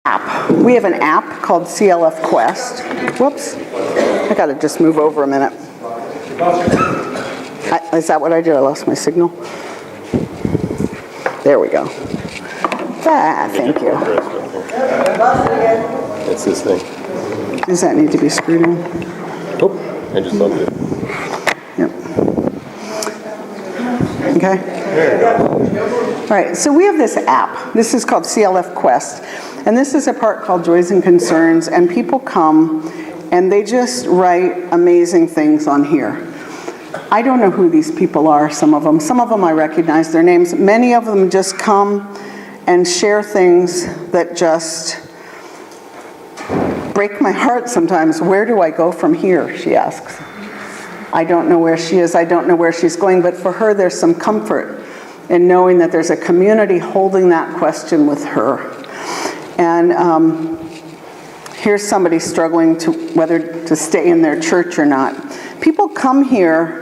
app. We have an app called CLF Quest. Whoops. I got to just move over a minute. Is that what I did? I lost my signal. There we go. Thank you. It's this thing. Does that need to be screwed in? Oh, I just bumped it. Yep. Okay. All right, so we have this app. This is called CLF Quest. And this is a part called Joys and Concerns. And people come and they just write amazing things on here. I don't know who these people are, some of them. Some of them I recognize their names. Many of them just come and share things that just break my heart sometimes. Where do I go from here, she asks. I don't know where she is. I don't know where she's going. But for her, there's some comfort in knowing that there's a community holding that question with her. And here's somebody struggling to whether to stay in their church or not. People come here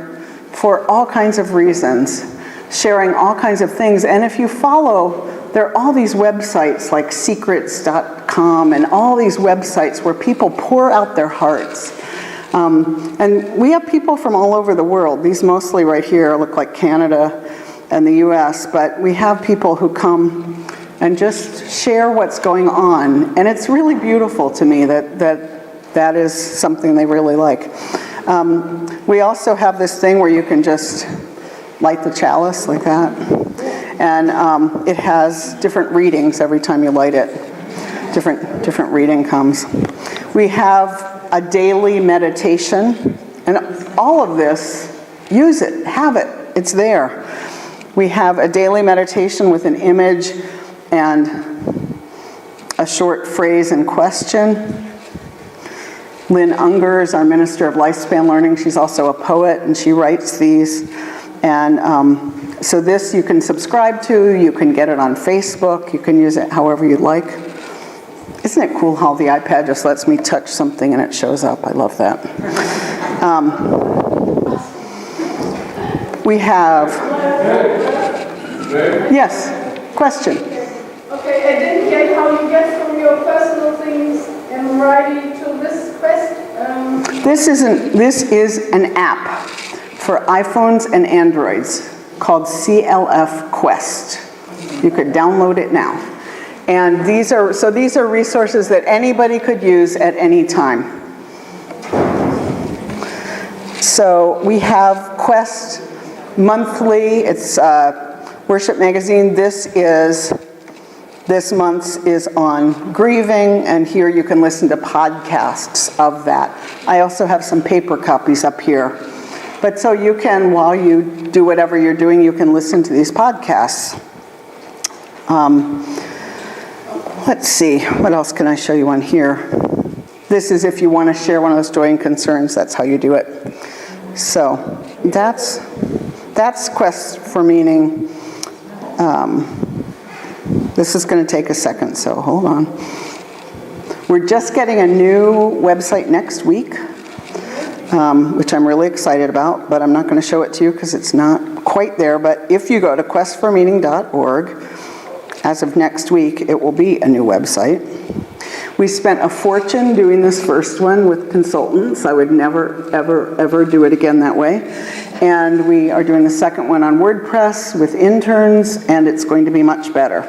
for all kinds of reasons, sharing all kinds of things. And if you follow, there are all these websites like secrets.com and all these websites where people pour out their hearts. And we have people from all over the world. These mostly right here look like Canada and the US, but we have people who come and just share what's going on. And it's really beautiful to me that is something they really like. We also have this thing where you can just light the chalice like that. And it has different readings every time you light it. Different reading comes. We have a daily meditation. And all of this, use it, have it, it's there. We have a daily meditation with an image and a short phrase and question. Lynn Unger is our Minister of Lifespan Learning. She's also a poet, and she writes these. And so this you can subscribe to. You can get it on Facebook. You can use it however you'd like. Isn't it cool how the iPad just lets me touch something and it shows up? I love that. We have... Yes, question. Okay, I didn't get how you get from your personal things and writing to this quest. This is an app for iPhones and Androids called CLF Quest. You could download it now. And these are resources that anybody could use at any time. So we have Quest monthly. It's Worship Magazine. This month's is on grieving, and here you can listen to podcasts of that. I also have some paper copies up here. But so you can, while you do whatever you're doing, you can listen to these podcasts. Let's see, what else can I show you on here? This is if you want to share one of those joy and concerns, that's how you do it. So that's Quest for Meaning. This is going to take a second, so hold on. We're just getting a new website next week, which I'm really excited about, but I'm not going to show it to you because it's not quite there. But if you go to questformeaning.org, as of next week, it will be a new website. We spent a fortune doing this first one with consultants. I would never, ever, ever do it again that way. And we are doing the second one on WordPress with interns, and it's going to be much better.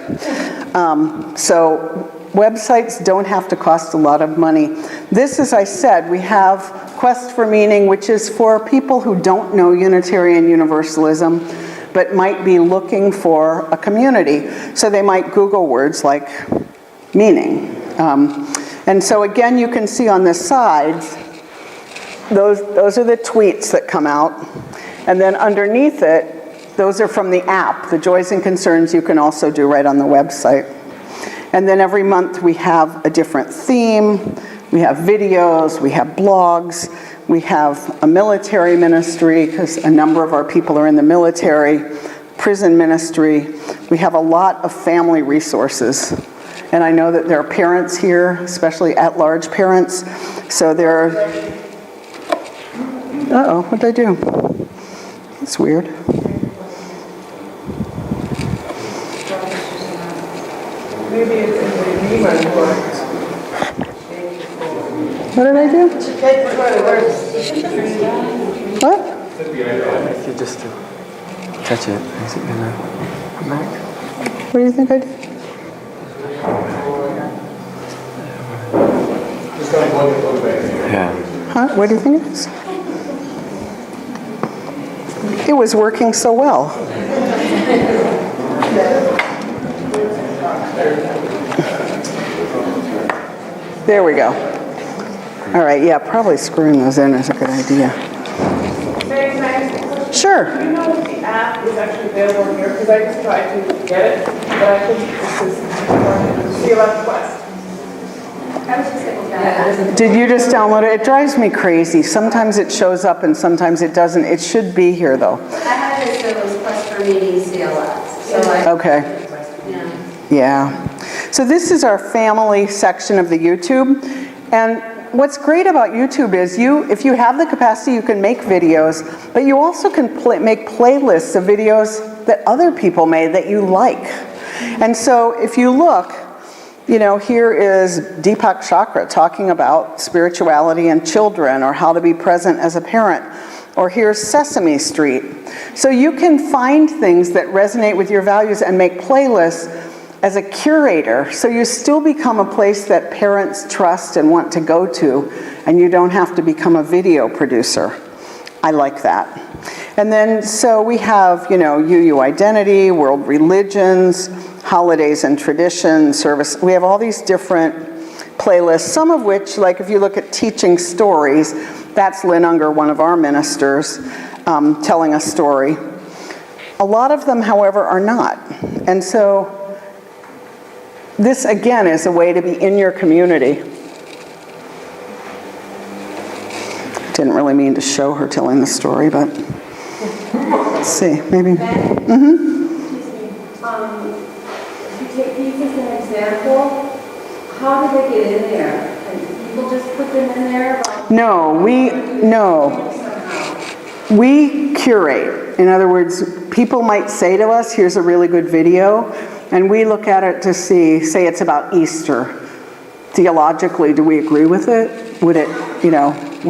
So websites don't have to cost a lot of money. This, as I said, we have Quest for Meaning, which is for people who don't know Unitarian Universalism, but might be looking for a community. So they might Google words like meaning. And so again, you can see on the sides, those are the tweets that come out. And then underneath it, those are from the app. The joys and concerns you can also do right on the website. And then every month we have a different theme. We have videos, we have blogs, we have a military ministry, because a number of our people are in the military, prison ministry. We have a lot of family resources. And I know that there are parents here, especially at-large parents. So there are... Uh-oh, what did I do? That's weird. Maybe it's in the email. What did I do? What? If you just touch it, is it gonna come back? What do you think I did? Yeah. Huh? What do you think it is? It was working so well. There we go. All right, yeah, probably screwing those in is a good idea. Meg, can I ask a question? Sure. Do you know if the app is actually available here? Because I just tried to get it, but I think this is CLF Quest. Did you just download it? It drives me crazy. Sometimes it shows up and sometimes it doesn't. It should be here though. I had it that was Quest for Meeting CLS. So Okay. yeah. Yeah. So this is our family section of the YouTube. And what's great about YouTube is if you have the capacity, you can make videos, but you also can make playlists of videos that other people made that you like. And so if you look, here is Deepak Chakra talking about spirituality and children, or how to be present as a parent. Or here's Sesame Street. So you can find things that resonate with your values and make playlists as a curator. So you still become a place that parents trust and want to go to, and you don't have to become a video producer. I like that. And then, so we have, UU Identity, World Religions, Holidays and Tradition, Service. We have all these different playlists, some of which, like if you look at Teaching Stories, that's Lynn Unger, one of our ministers, telling a story. A lot of them, however, are not. And so this, again, is a way to be in your community. Didn't really mean to show her telling the story, but let's see, maybe. If you take these as an example, how do they get in there? And people just put them in there? No, we curate. In other words, people might say to us, here's a really good video, and we look at it to see, say it's about Easter. Theologically, do we agree with it? Would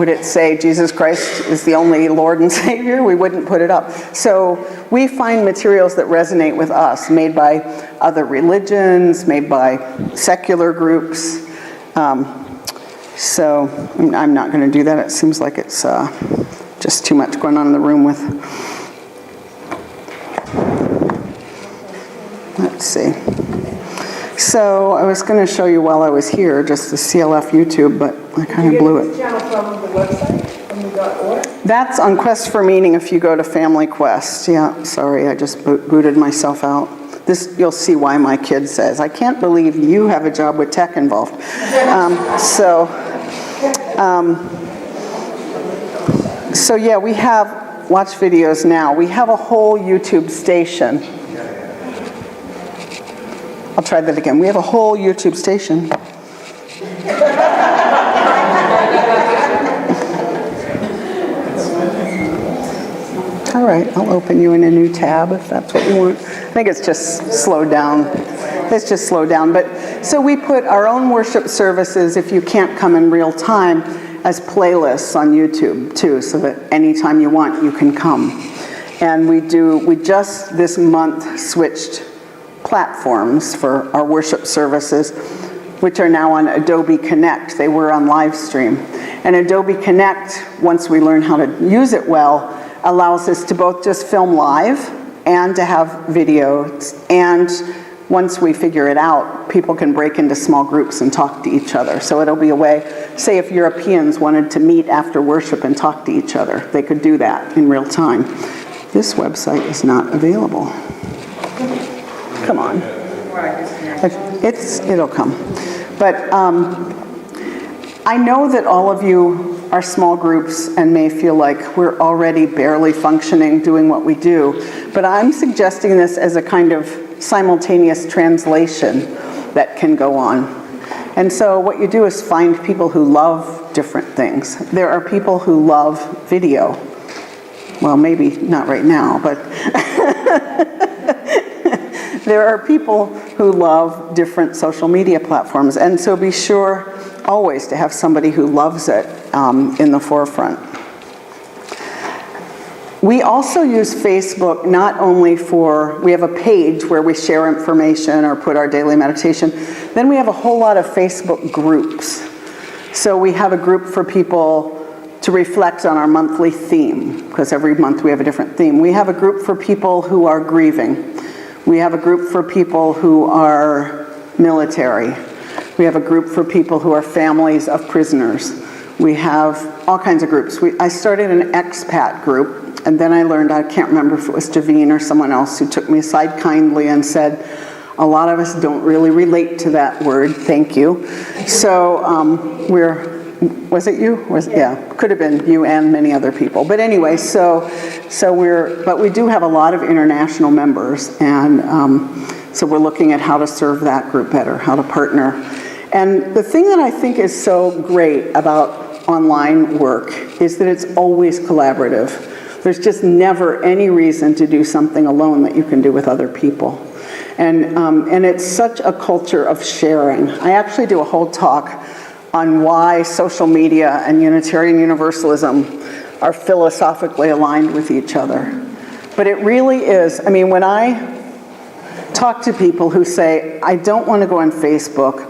it say Jesus Christ is the only Lord and Savior? We wouldn't put it up. So we find materials that resonate with us, made by other religions, made by secular groups. So I'm not going to do that. It seems like it's just too much going on in the room with. Let's see. So I was going to show you while I was here, just the CLF YouTube, but I kind of blew it. This channel from the website, from the .org? That's on Quest for Meaning if you go to Family Quest. Yeah, sorry, I just booted myself out. This, you'll see why my kid says, I can't believe you have a job with tech involved. So yeah, we have, watch videos now. We have a whole YouTube station. I'll try that again. We have a whole YouTube station. All right, I'll open you in a new tab if that's what you want. I think it's just slowed down. It's just slowed down. But so we put our own worship services, if you can't come in real time, as playlists on YouTube too, so that anytime you want, you can come. And we just this month switched platforms for our worship services, which are now on Adobe Connect. They were on live stream. And Adobe Connect, once we learn how to use it well, allows us to both just film live and to have videos. And once we figure it out, people can break into small groups and talk to each other. So it'll be a way, say if Europeans wanted to meet after worship and talk to each other, they could do that in real time. This website is not available. Come on. It'll come. But I know that all of you are small groups and may feel like we're already barely functioning doing what we do. But I'm suggesting this as a kind of simultaneous translation that can go on. And so what you do is find people who love different things. There are people who love video. Well, maybe not right now, but there are people who love different social media platforms. And so be sure, always to have somebody who loves it in the forefront. We also use Facebook not only for, we have a page where we share information or put our daily meditation, then we have a whole lot of Facebook groups. So we have a group for people to reflect on our monthly theme, because every month we have a different theme. We have a group for people who are grieving. We have a group for people who are military. We have a group for people who are families of prisoners. We have all kinds of groups. I started an expat group, and then I learned, I can't remember if it was Javine or someone else who took me aside kindly and said, a lot of us don't really relate to that word, thank you. So was it you? Yeah, could have been you and many other people. But anyway, but we do have a lot of international members, and so we're looking at how to serve that group better, how to partner. And the thing that I think is so great about online work is that it's always collaborative. There's just never any reason to do something alone that you can do with other people. And it's such a culture of sharing. I actually do a whole talk on why social media and Unitarian Universalism are philosophically aligned with each other. But it really is, I mean, when I talk to people who say, I don't want to go on Facebook,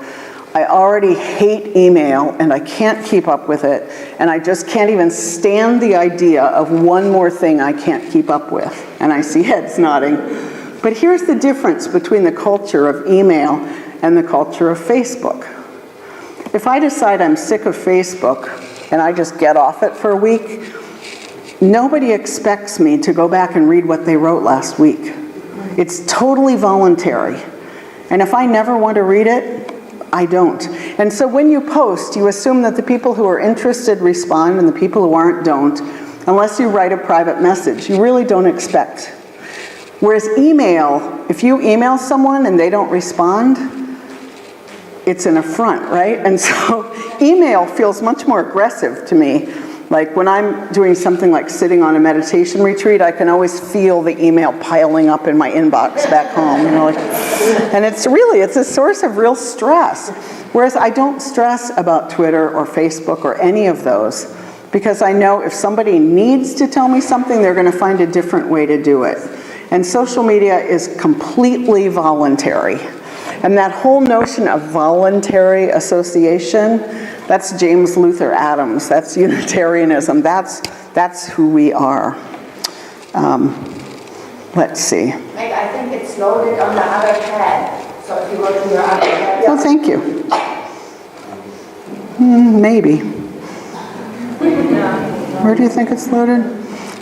I already hate email and I can't keep up with it, and I just can't even stand the idea of one more thing I can't keep up with. And I see heads nodding. But here's the difference between the culture of email and the culture of Facebook. If I decide I'm sick of Facebook and I just get off it for a week, nobody expects me to go back and read what they wrote last week. It's totally voluntary. And if I never want to read it, I don't. And so when you post, you assume that the people who are interested respond and the people who aren't don't, unless you write a private message. You really don't expect. Whereas email, if you email someone and they don't respond, it's an affront, right? And so email feels much more aggressive to me. Like when I'm doing something like sitting on a meditation retreat, I can always feel the email piling up in my inbox back home, and it's a source of real stress. Whereas I don't stress about Twitter or Facebook or any of those, because I know if somebody needs to tell me something, they're going to find a different way to do it. And social media is completely voluntary. And that whole notion of voluntary association, that's James Luther Adams, that's Unitarianism, that's who we are. Let's see. Meg, I think it's loaded on the other pad. So if you go to your other pad. Oh, thank you. Maybe. Where do you think it's loaded?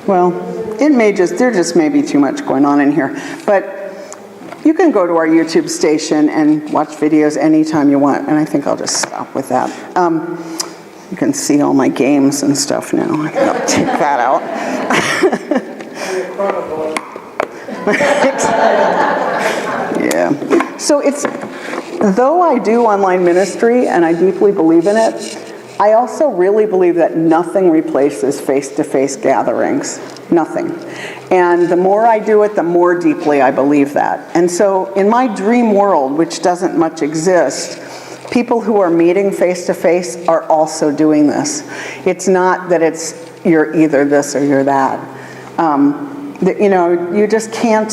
Well, there just may be too much going on in here. But you can go to our YouTube station and watch videos anytime you want, and I think I'll just stop with that. You can see all my games and stuff now. I think I'll take that out. Yeah. So though I do online ministry and I deeply believe in it, I also really believe that nothing replaces face-to-face gatherings. Nothing. And the more I do it, the more deeply I believe that. And so in my dream world, which doesn't much exist, people who are meeting face-to-face are also doing this. It's not that you're either this or you're that. You just can't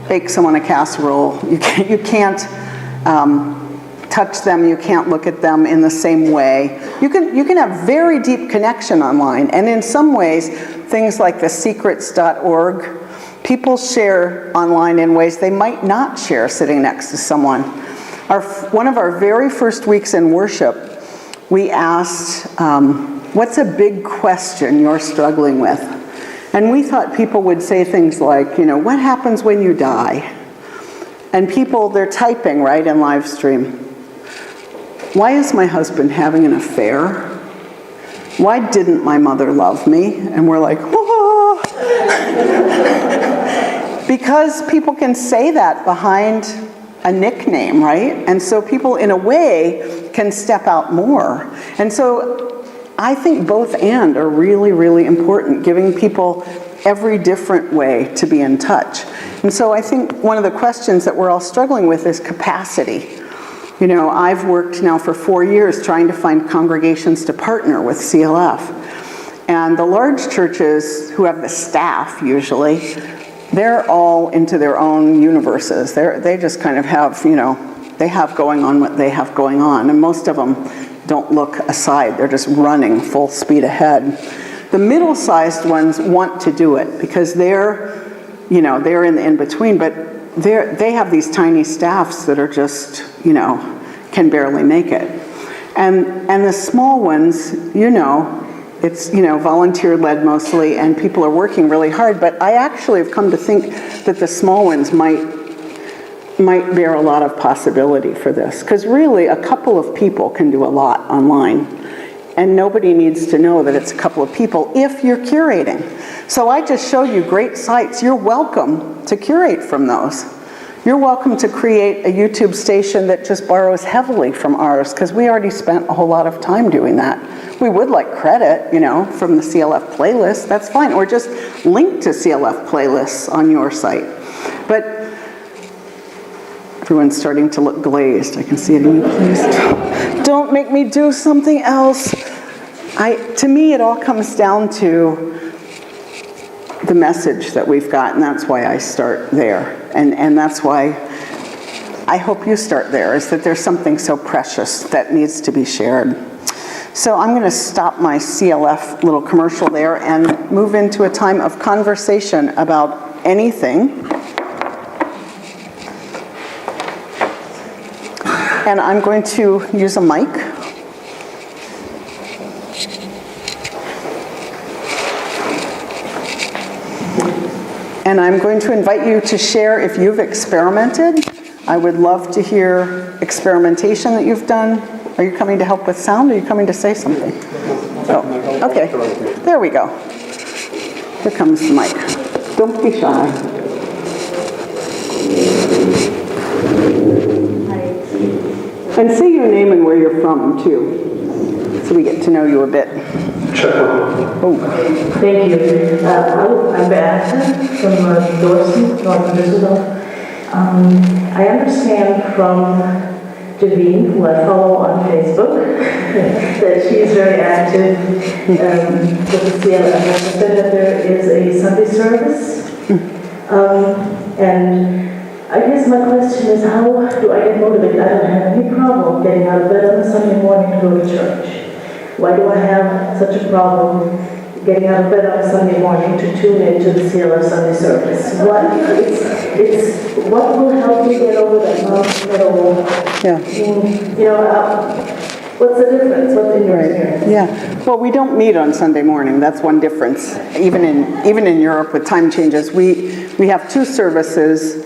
bake someone a casserole. You can't touch them, you can't look at them in the same way. You can have very deep connection online, and in some ways, things like the secrets.org, people share online in ways they might not share sitting next to someone. One of our very first weeks in worship, we asked, what's a big question you're struggling with? And we thought people would say things like, what happens when you die? And people, they're typing, right, in live stream. Why is my husband having an affair? Why didn't my mother love me? And we're like, whoa! Because people can say that behind a nickname, right? And so people, in a way, can step out more. And so I think both and are really, really important, giving people every different way to be in touch. And so I think one of the questions that we're all struggling with is capacity. You know, I've worked now for 4 years trying to find congregations to partner with CLF. And the large churches who have the staff usually, they're all into their own universes. They just kind of have, you know, they have going on what they have going on. And most of them don't look aside. They're just running full speed ahead. The middle-sized ones want to do it because they're, you know, they're in the in-between, but they have these tiny staffs that are just, you know, can barely make it. And the small ones, you know, it's, you know, volunteer-led mostly, and people are working really hard, but I actually have come to think that the small ones might bear a lot of possibility for this, because really a couple of people can do a lot online, and nobody needs to know that it's a couple of people if you're curating. So I just showed you great sites. You're welcome to curate from those. You're welcome to create a YouTube station that just borrows heavily from ours, because we already spent a whole lot of time doing that. We would like credit, you know, from the CLF playlist, that's fine, or just link to CLF playlists on your site. But everyone's starting to look glazed. I can see it in you, please. Don't make me do something else. To me, it all comes down to the message that we've got, and that's why I start there. And that's why I hope you start there, is that there's something so precious that needs to be shared. So I'm going to stop my CLF little commercial there and move into a time of conversation about anything. And I'm going to use a mic. And I'm going to invite you to share if you've experimented. I would love to hear experimentation that you've done. Are you coming to help with sound, or are you coming to say something? Oh, okay. There we go. Here comes the mic. Don't be shy. And say your name and where you're from, too, so we get to know you a bit. Oh. Thank you. I'm Beata from Dorset, North Düsseldorf. I understand from Javine, who I follow on Facebook, that she's very active with the CLF. I understand that there is a Sunday service. And I guess my question is, how do I get motivated? I don't have any problem getting out of bed on a Sunday morning to go to church. Why do I have such a problem getting out of bed on a Sunday morning to tune into the CLF Sunday service? What will help me get over that mountain? Yeah. You know, what's the difference? What's in your experience? Yeah. Well, we don't meet on Sunday morning. That's one difference. Even in Europe with time changes, we have two services.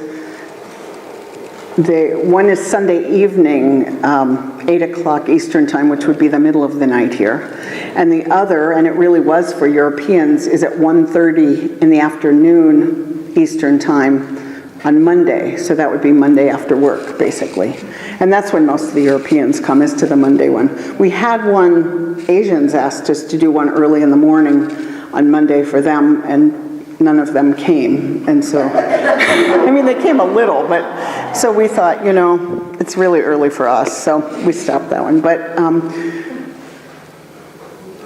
One is Sunday evening, 8 o'clock Eastern time, which would be the middle of the night here. And the other, and it really was for Europeans, is at 1:30 in the afternoon Eastern time on Monday. So that would be Monday after work, basically. And that's when most of the Europeans come, is to the Monday one. We had one, Asians asked us to do one early in the morning on Monday for them, and none of them came. And so, I mean, they came a little, but so we thought, you know, it's really early for us, so we stopped that one. But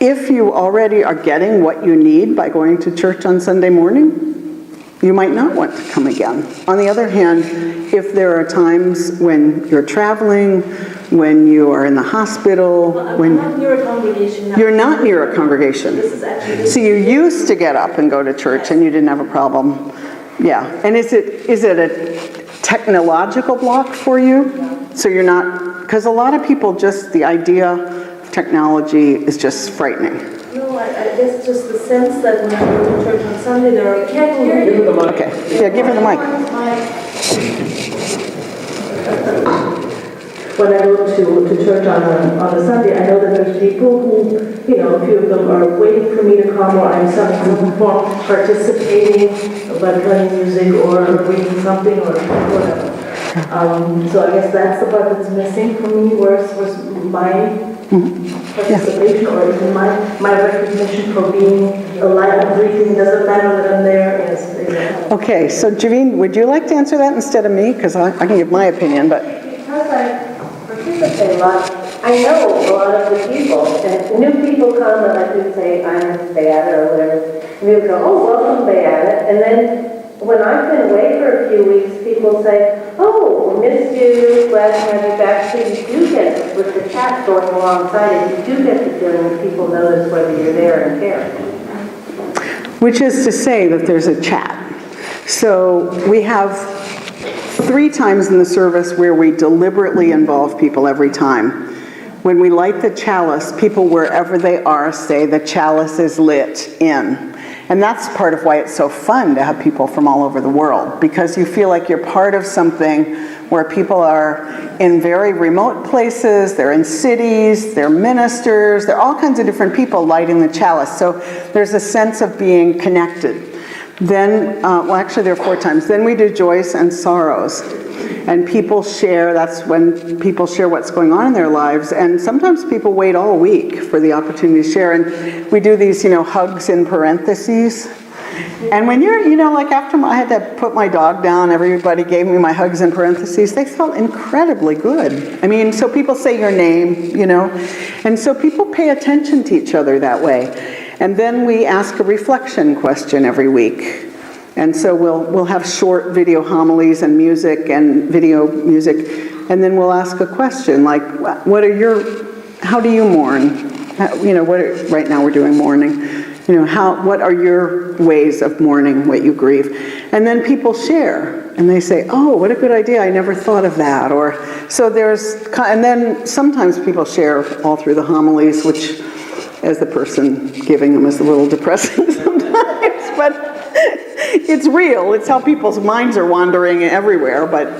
if you already are getting what you need by going to church on Sunday morning, you might not want to come again. On the other hand, if there are times when you're traveling, when you are in the hospital, I'm not near a congregation now. You're not near a congregation. This is actually So you used to get up and go to church and you didn't have a problem. Yeah. And is it a technological block for you? So you're not, because a lot of people just, the idea of technology is just frightening. No, I guess just the sense that when I go to church on Sunday, there are people who... Okay. Yeah, give her the mic. When I go to church on a Sunday, I know that there's people who, you know, a few of them are waiting for me to come, or I'm some form participating by playing music or reading something or whatever. So I guess that's the part that's missing for me, where's my participation, or even my recognition for being alive, breathing. Doesn't matter that I'm there. Yes. Okay, so Javine, would you like to answer that instead of me? Because I can give my opinion, but... Because I People say a lot. I know a lot of the people, and new people come and like you say, I'm Beata or whatever, and people go, oh, welcome Beata, and then when I've been away for a few weeks, people say, oh, missed you, glad to have you back. So you do get, with the chat going alongside it, you do get the feeling that people notice whether you're there and care. Which is to say that there's a chat. So we have 3 times in the service where we deliberately involve people every time. When we light the chalice, people wherever they are say the chalice is lit in. And that's part of why it's so fun to have people from all over the world, because you feel like you're part of something where people are in very remote places, they're in cities, they're ministers, they're all kinds of different people lighting the chalice. So there's a sense of being connected. Then, well, actually there are 4 times. Then we do joys and sorrows. And people share, that's when people share what's going on in their lives. And sometimes people wait all week for the opportunity to share. And we do these, hugs in parentheses. And when you're, like after I had to put my dog down, everybody gave me my hugs in parentheses. They felt incredibly good. I mean, so people say your name, And so people pay attention to each other that way. And then we ask a reflection question every week. And so we'll have short video homilies and music and video music. And then we'll ask a question like, how do you mourn? Right now we're doing mourning. What are your ways of mourning what you grieve? And then people share, and they say, oh, what a good idea, I never thought of that. And then sometimes people share all through the homilies, which, as the person giving them, is a little depressing sometimes, but it's real. It's how people's minds are wandering everywhere, but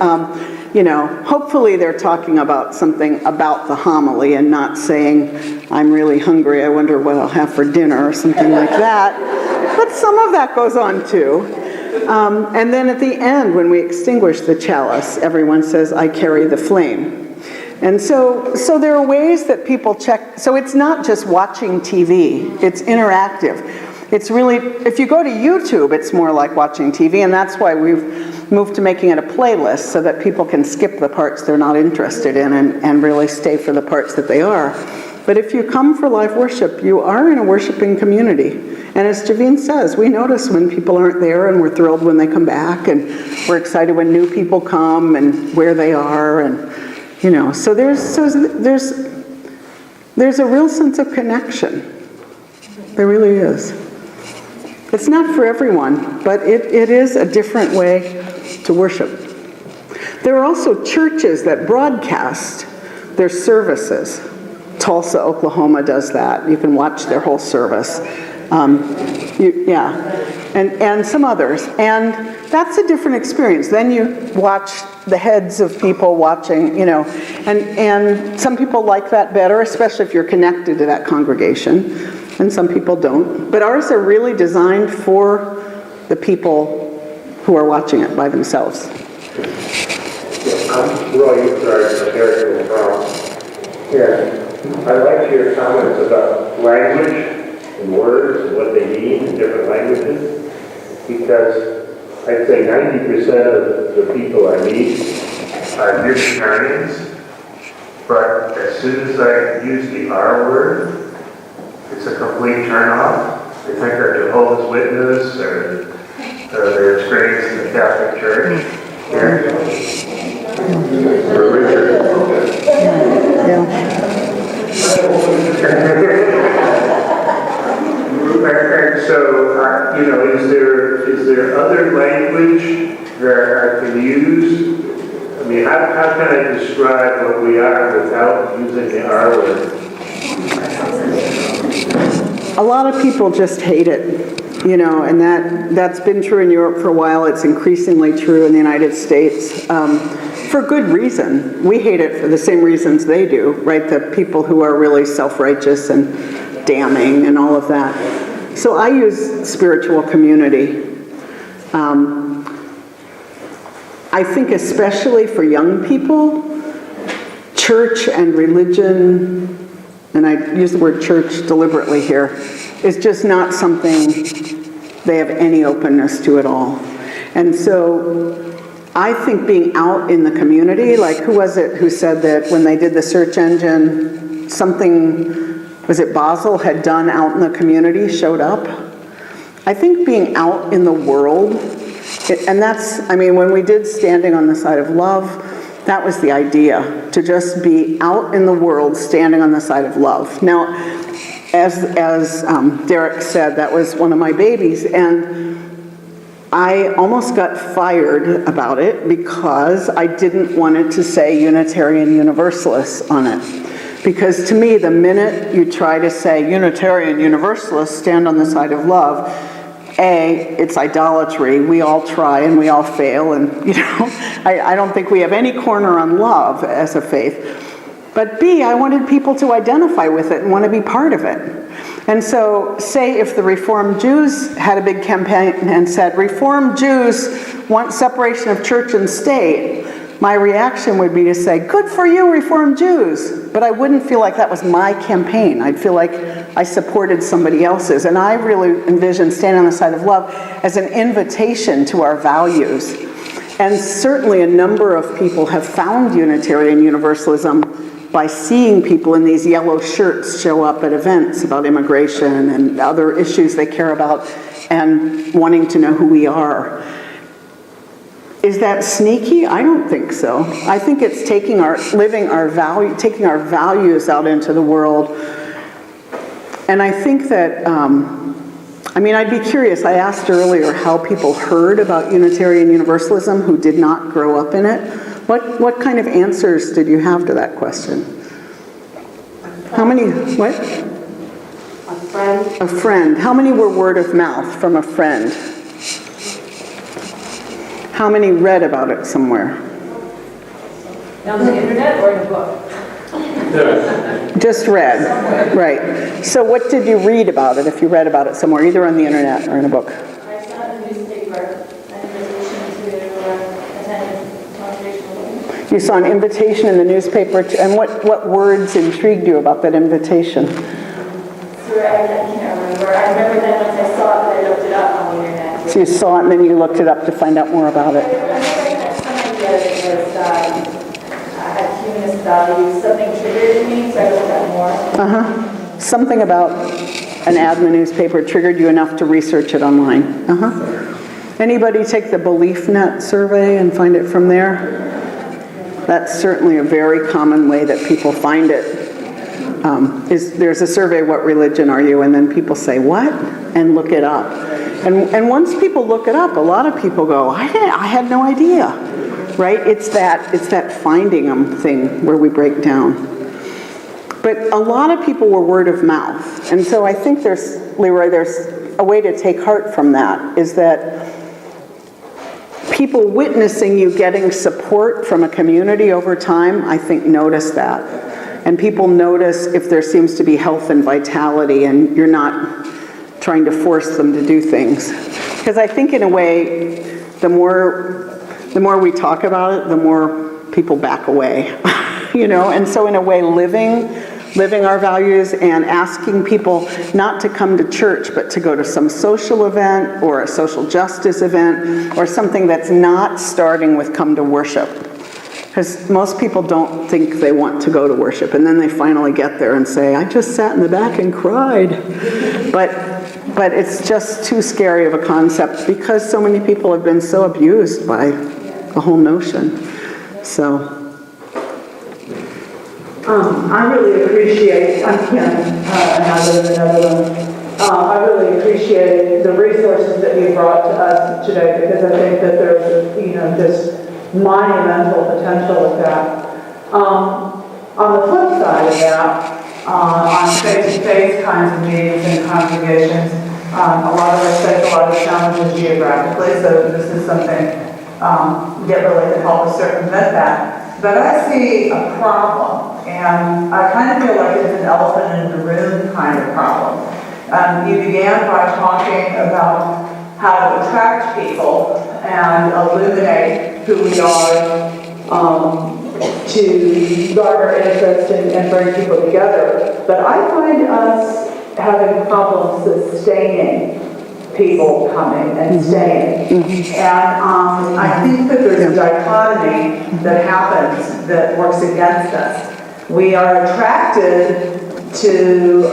hopefully they're talking about something about the homily and not saying, I'm really hungry, I wonder what I'll have for dinner or something like that. But some of that goes on too. And then at the end, when we extinguish the chalice, everyone says, I carry the flame. And so there are ways that people check. So it's not just watching TV, it's interactive. It's really, if you go to YouTube, it's more like watching TV, and that's why we've moved to making it a playlist so that people can skip the parts they're not interested in and really stay for the parts that they are. But if you come for live worship, you are in a worshiping community. And as Javine says, we notice when people aren't there, and we're thrilled when they come back, and we're excited when new people come and where they are, and so there's a real sense of connection. There really is. It's not for everyone, but it is a different way to worship. There are also churches that broadcast their services. Tulsa, Oklahoma does that. You can watch their whole service. And some others. And that's a different experience. Then you watch the heads of people watching, and some people like that better, especially if you're connected to that congregation. And some people don't. But ours are really designed for the people who are watching it by themselves. I'm Roy Eucharist from here. I like your comments about language and words and what they mean in different languages, because I'd say 90% of the people I meet are Unitarians, but as soon as I use the R word, it's a complete turn-off. They think they're Jehovah's Witness or their experience in the Catholic Church. And so, is there other language that I can use? I mean, how can I describe what we are without using the R word? A lot of people just hate it, and that's been true in Europe for a while. It's increasingly true in the United States, for good reason. We hate it for the same reasons they do, right? The people who are really self-righteous and damning and all of that. So I use spiritual community. I think especially for young people, church and religion, and I use the word church deliberately here, is just not something they have any openness to at all. And so I think being out in the community, like who was it who said that when they did the search engine, something, was it Basel, had done out in the community, showed up? I think being out in the world, and that's, I mean, when we did Standing on the Side of Love, that was the idea, to just be out in the world, standing on the side of love. Now, as Derek said, that was one of my babies, and I almost got fired about it because I didn't want it to say Unitarian Universalist on it. Because to me, the minute you try to say Unitarian Universalist, stand on the side of love, A, it's idolatry. We all try and we all fail, and I don't think we have any corner on love as a faith. But B, I wanted people to identify with it and want to be part of it. And so, say if the Reformed Jews had a big campaign and said, Reformed Jews want separation of church and state, my reaction would be to say, good for you, Reformed Jews. But I wouldn't feel like that was my campaign. I'd feel like I supported somebody else's. And I really envision Standing on the Side of Love as an invitation to our values. And certainly a number of people have found Unitarian Universalism by seeing people in these yellow shirts show up at events about immigration and other issues they care about and wanting to know who we are. Is that sneaky? I don't think so. I think it's taking our values out into the world. And I think that, I'd be curious. I asked earlier how people heard about Unitarian Universalism who did not grow up in it. What kind of answers did you have to that question? How many, what? A friend. A friend. How many were word of mouth from a friend? How many read about it somewhere? On the internet or in a book? Just read, right. So what did you read about it if you read about it somewhere, either on the internet or in a book? I saw it in the newspaper, an invitation to attend congregational. You saw an invitation in the newspaper, and what words intrigued you about that invitation? So I can't remember. I remember that once I saw it, I looked it up on the internet. So you saw it and then you looked it up to find out more about it. I had some idea that it had humanist values. Something triggered in me, so I looked up more. Something about an ad in the newspaper triggered you enough to research it online. Anybody take the BeliefNet survey and find it from there? That's certainly a very common way that people find it. There's a survey, what religion are you? And then people say, what? And look it up. And once people look it up, a lot of people go, I had no idea, right? It's that finding them thing where we break down. But a lot of people were word of mouth. And so I think there's a way to take heart from that, is that people witnessing you getting support from a community over time, I think, notice that. And people notice if there seems to be health and vitality and you're not trying to force them to do things. Because I think in a way, the more we talk about it, the more people back away. And so in a way, living our values and asking people not to come to church, but to go to some social event or a social justice event or something that's not starting with come to worship. Because most people don't think they want to go to worship, and then they finally get there and say, I just sat in the back and cried. But it's just too scary of a concept because so many people have been so abused by the whole notion. So. I really appreciate, I'm Kim, and I live in the Netherlands. I really appreciate the resources that you brought to us today, because I think that there's, just monumental potential with that. On the flip side of that, on face-to-face kinds of meetings and congregations, a lot of us face a lot of challenges geographically, so this is something get really to help us circumvent that. But I see a problem, and I kind of feel like it's an elephant in the room kind of problem. You began by talking about how to attract people and illuminate who we are, to garner interest and bring people together. But I find us having problems sustaining people coming and staying. And I think that there's a dichotomy that happens that works against us. We are attracted to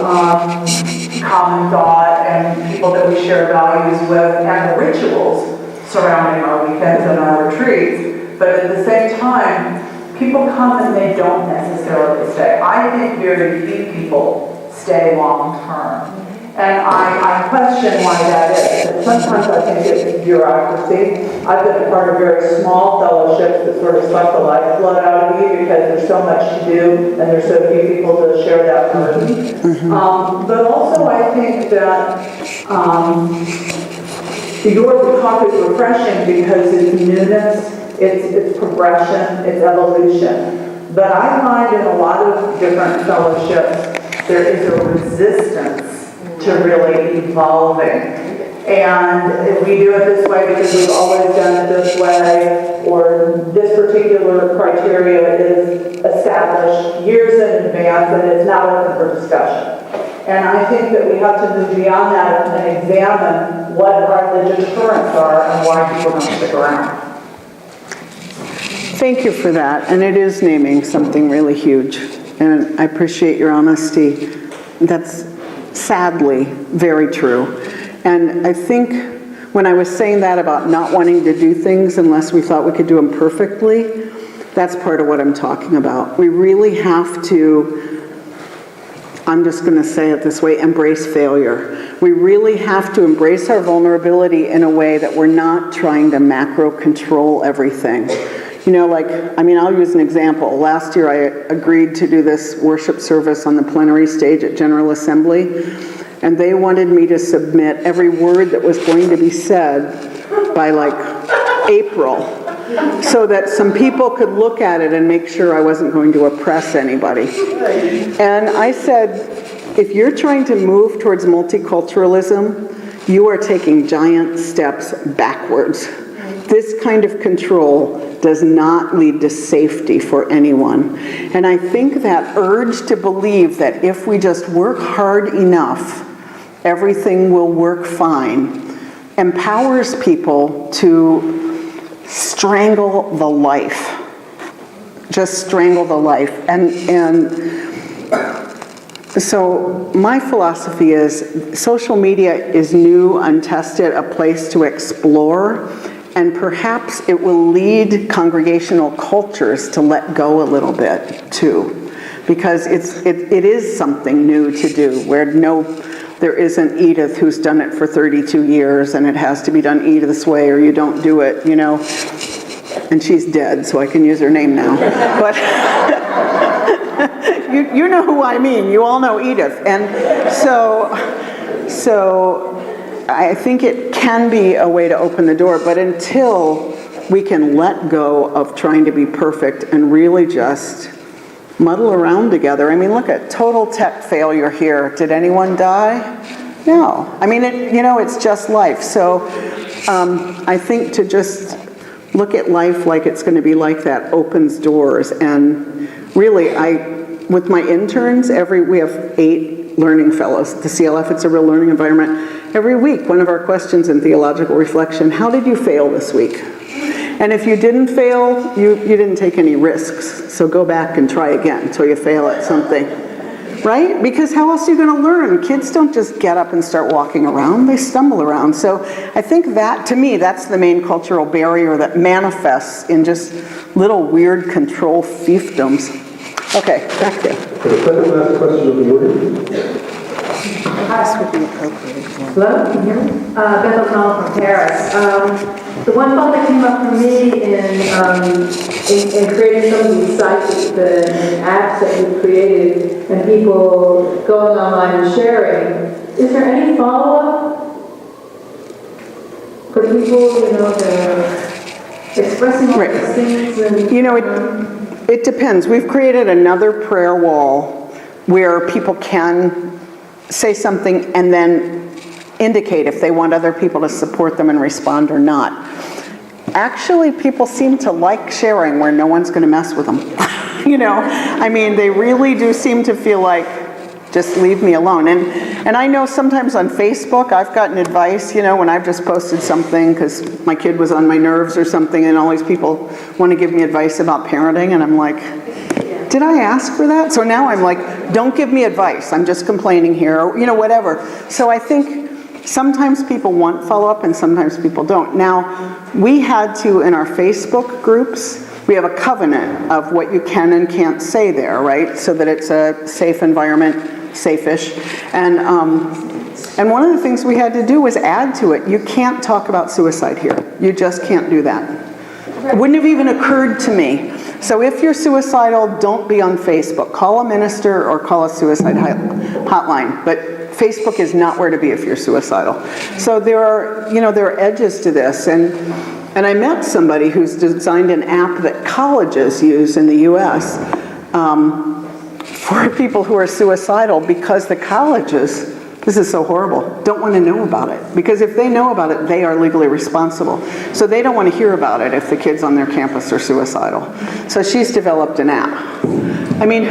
common thought and people that we share values with and the rituals surrounding our weekends and our retreats. But at the same time, people come and they don't necessarily stay. I think very few people stay long term. And I question why that is. And sometimes I think it's bureaucracy. I've been a part of very small fellowships that sort of suck the lifeblood out of you because there's so much to do and there's so few people to share that burden. But also I think that your talk is refreshing because it's newness, it's progression, it's evolution. But I find in a lot of different fellowships there is a resistance to really evolving. And we do it this way because we've always done it this way, or this particular criteria is established years in advance and it's not open for discussion. And I think that we have to move beyond that and examine what the deterrents are and why people don't stick around. Thank you for that, and it is naming something really huge, and I appreciate your honesty. That's sadly very true. And I think when I was saying that about not wanting to do things unless we thought we could do them perfectly, that's part of what I'm talking about. We really have to, I'm just going to say it this way, embrace failure. We really have to embrace our vulnerability in a way that we're not trying to macro control everything. You know, like, I mean, I'll use an example. Last year I agreed to do this worship service on the plenary stage at General Assembly, and they wanted me to submit every word that was going to be said by like April, so that some people could look at it and make sure I wasn't going to oppress anybody. And I said, if you're trying to move towards multiculturalism, you are taking giant steps backwards. This kind of control does not lead to safety for anyone. And I think that urge to believe that if we just work hard enough, everything will work fine, empowers people to strangle the life. Just strangle the life. And so my philosophy is social media is new, untested, a place to explore. And perhaps it will lead congregational cultures to let go a little bit too, because it is something new to do, where there isn't Edith who's done it for 32 years and it has to be done Edith's way or you don't do it, you know. And she's dead, so I can use her name now. But you know who I mean. You all know Edith. And so I think it can be a way to open the door, but until we can let go of trying to be perfect and really just muddle around together. I mean, look at total tech failure here. Did anyone die? No. I mean, it's just life. So I think to just look at life like it's going to be like that opens doors. And really, with my interns, we have 8 learning fellows at the CLF. It's a real learning environment. Every week, one of our questions in theological reflection, how did you fail this week? And if you didn't fail, you didn't take any risks. So go back and try again until you fail at something. Right? Because how else are you going to learn? Kids don't just get up and start walking around. They stumble around. So I think that, to me, that's the main cultural barrier that manifests in just little weird control fiefdoms. Okay, back there. For the second last question of the morning. Hello, can you hear me? Beth O'Connell from Paris. The one thought that came up for me in creating some of these sites and apps that you've created and people going online and sharing, is there any follow-up for people, they're expressing all these things? And, it depends. We've created another prayer wall where people can say something and then indicate if they want other people to support them and respond or not. Actually, people seem to like sharing where no one's going to mess with them. I mean, they really do seem to feel like Just leave me alone. And I know sometimes on Facebook I've gotten advice, when I've just posted something because my kid was on my nerves or something, and all these people want to give me advice about parenting, and I'm like, did I ask for that? So now I'm like, don't give me advice. I'm just complaining here, or whatever. So I think sometimes people want follow-up and sometimes people don't. Now, we had to, in our Facebook groups, we have a covenant of what you can and can't say there, right? So that it's a safe environment, safe-ish. And one of the things we had to do was add to it, you can't talk about suicide here. You just can't do that. It wouldn't have even occurred to me. So if you're suicidal, don't be on Facebook. Call a minister or call a suicide hotline. But Facebook is not where to be if you're suicidal. So there are edges to this. And I met somebody who's designed an app that colleges use in the US for people who are suicidal, because the colleges, this is so horrible, don't want to know about it. Because if they know about it, they are legally responsible. So they don't want to hear about it if the kids on their campus are suicidal. So she's developed an app. I mean,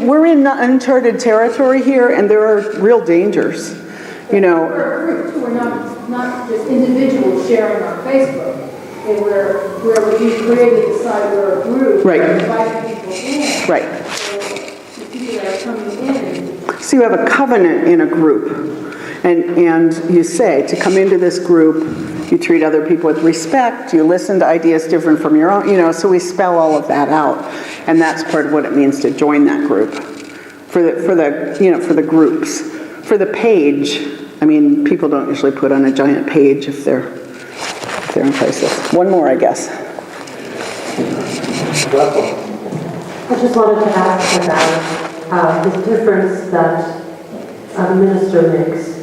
we're in uncharted territory here, and there are real dangers. We're a group, too. We're not just individuals sharing on Facebook. And where we created the site, we're a group. Right. Inviting people in. Right. So the people that are coming in. So you have a covenant in a group, and you say, to come into this group, you treat other people with respect, you listen to ideas different from your own, so we spell all of that out. And that's part of what it means to join that group. For the groups. For the page, I mean, people don't usually put on a giant page if they're in crisis. One more, I guess. I just wanted to ask about the difference that a minister makes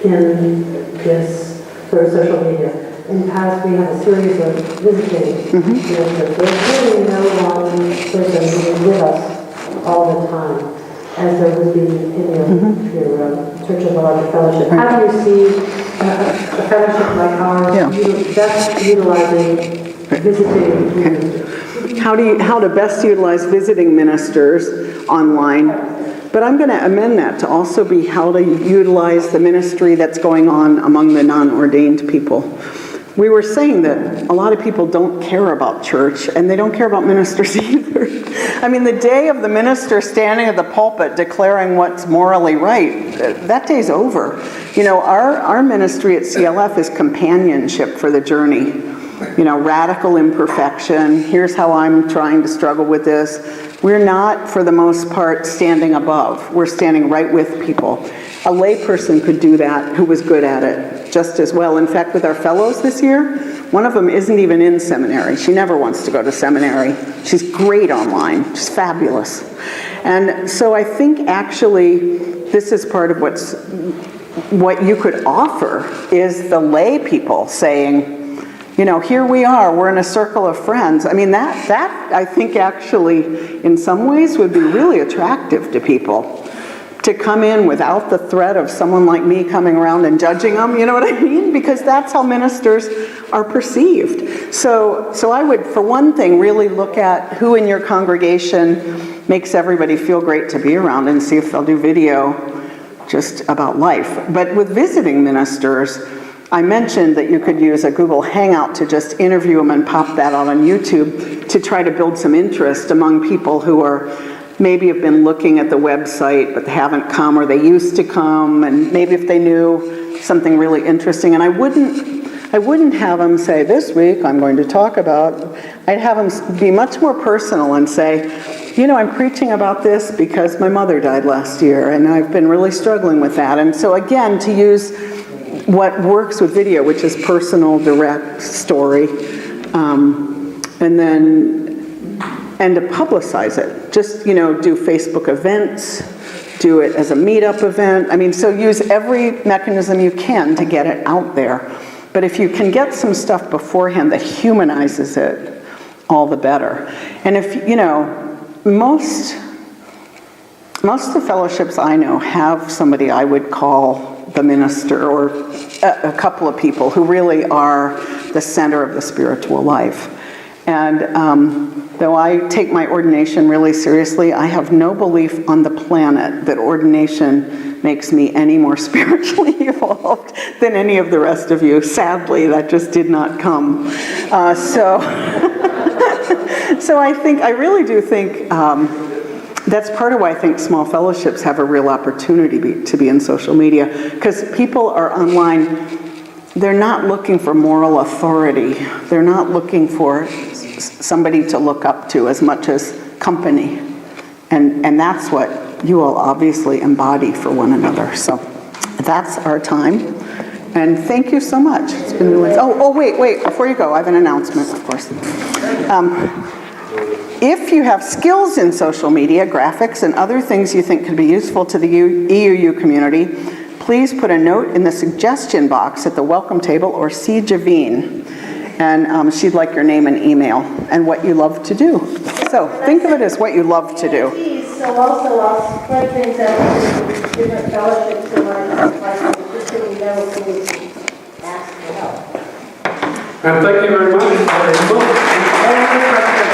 in this sort of social media. In the past, we had a series of visiting ministers. There's really no one person who is with us all the time, as there would be in your Church of the Larger Fellowship. How do you see a fellowship like ours best utilizing visiting ministers? How to best utilize visiting ministers online. But I'm going to amend that to also be how to utilize the ministry that's going on among the non-ordained people. We were saying that a lot of people don't care about church, and they don't care about ministers either. I mean, the day of the minister standing at the pulpit declaring what's morally right, that day's over. Our ministry at CLF is companionship for the journey. Radical imperfection. Here's how I'm trying to struggle with this. We're not, for the most part, standing above. We're standing right with people. A layperson could do that who was good at it just as well. In fact, with our fellows this year, one of them isn't even in seminary. She never wants to go to seminary. She's great online. She's fabulous. And so I think actually this is part of what you could offer is the lay people saying, here we are, we're in a circle of friends. I mean, that I think actually in some ways would be really attractive to people. To come in without the threat of someone like me coming around and judging them, you know what I mean? Because that's how ministers are perceived. So I would, for one thing, really look at who in your congregation makes everybody feel great to be around and see if they'll do video just about life. But with visiting ministers, I mentioned that you could use a Google Hangout to just interview them and pop that out on YouTube to try to build some interest among people who are maybe have been looking at the website but they haven't come, or they used to come, and maybe if they knew something really interesting. And I wouldn't have them say, this week I'm going to talk about, I'd have them be much more personal and say, I'm preaching about this because my mother died last year and I've been really struggling with that. And so again, to use what works with video, which is personal, direct story, and to publicize it. Just, do Facebook events, do it as a meetup event. I mean, so use every mechanism you can to get it out there. But if you can get some stuff beforehand that humanizes it, all the better. And if, most of the fellowships I know have somebody I would call the minister, or a couple of people who really are the center of the spiritual life. And though I take my ordination really seriously, I have no belief on the planet that ordination makes me any more spiritually evolved than any of the rest of you. Sadly, that just did not come. So I really do think that's part of why I think small fellowships have a real opportunity to be in social media, because people are online. They're not looking for moral authority. They're not looking for somebody to look up to as much as company. And that's what you all obviously embody for one another. So that's our time. And thank you so much. It's been really... wait, before you go, I have an announcement, of course. If you have skills in social media, graphics, and other things you think could be useful to the EUU community, please put a note in the suggestion box at the welcome table or see Javine. And she'd like your name and email and what you love to do. So think of it as what you love to do. So also I'll spread things out to different fellowships in my life, just so we know who we can ask for help. And thank you very much.